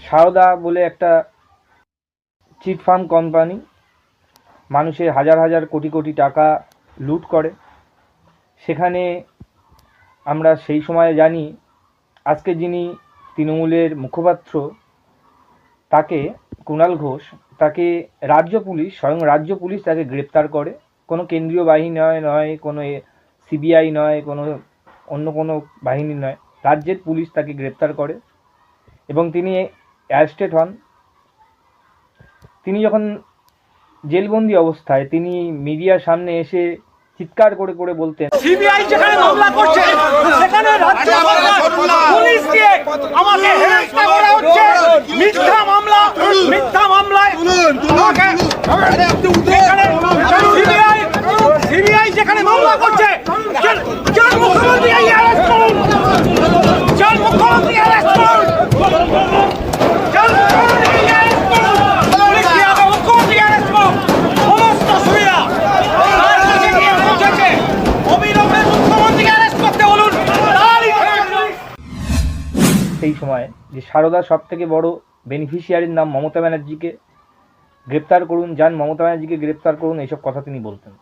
সারদা বলে একটা chit fund company মানুষের হাজার হাজার কোটি কোটি টাকা লুট করে। সেখানে আমরা সেই সময়ে জানি আজকে যিনি তৃণমূলের মুখপাত্র তাকে কুণাল ঘোষ, তাকে রাজ্য পুলিশ, স্বয়ং রাজ্য পুলিশ তাকে গ্রেপ্তার করে। কোনো কেন্দ্রীয় বাহিনী নয়, কোনো সিবিআই নয়, কোনো অন্য কোনো বাহিনী নয়, রাজ্যের পুলিশ তাকে গ্রেপ্তার করে এবং তিনি অ্যারেস্টেড হন। তিনি যখন জেলবন্দি অবস্থায় তিনি মিডিয়ার সামনে এসে চিৎকার করে করে বলতেন, সিবিআই যেখানে মামলা করছে সেখানে রাজ্য সরকার পুলিশ দিয়ে আমাকে হেনস্থা করা হচ্ছে। মিথ্যা মামলায় আমাকে সিবিআই যেখানে মামলা করছে যার মুখ্যমন্ত্রী অ্যারেস্ট করুন, যার মুখ্যমন্ত্রী অ্যারেস্ট করুন, যার মুখ্যমন্ত্রী অ্যারেস্ট করুন, পুলিশ দিয়ে আগে মুখ্যমন্ত্রী অ্যারেস্ট করুন। সমস্ত সুবিধা তার কাছে গিয়ে পৌঁছেছে। অবিলম্বে মুখ্যমন্ত্রীকে অ্যারেস্ট করতে বলুন। সেই সময় যে সারদার সব থেকে বড় বেনিফিশিয়ারির নাম মমতা ব্যানার্জিকে গ্রেপ্তার করুন, যান মমতা ব্যানার্জিকে গ্রেপ্তার করুন, এইসব কথা তিনি বলতেন।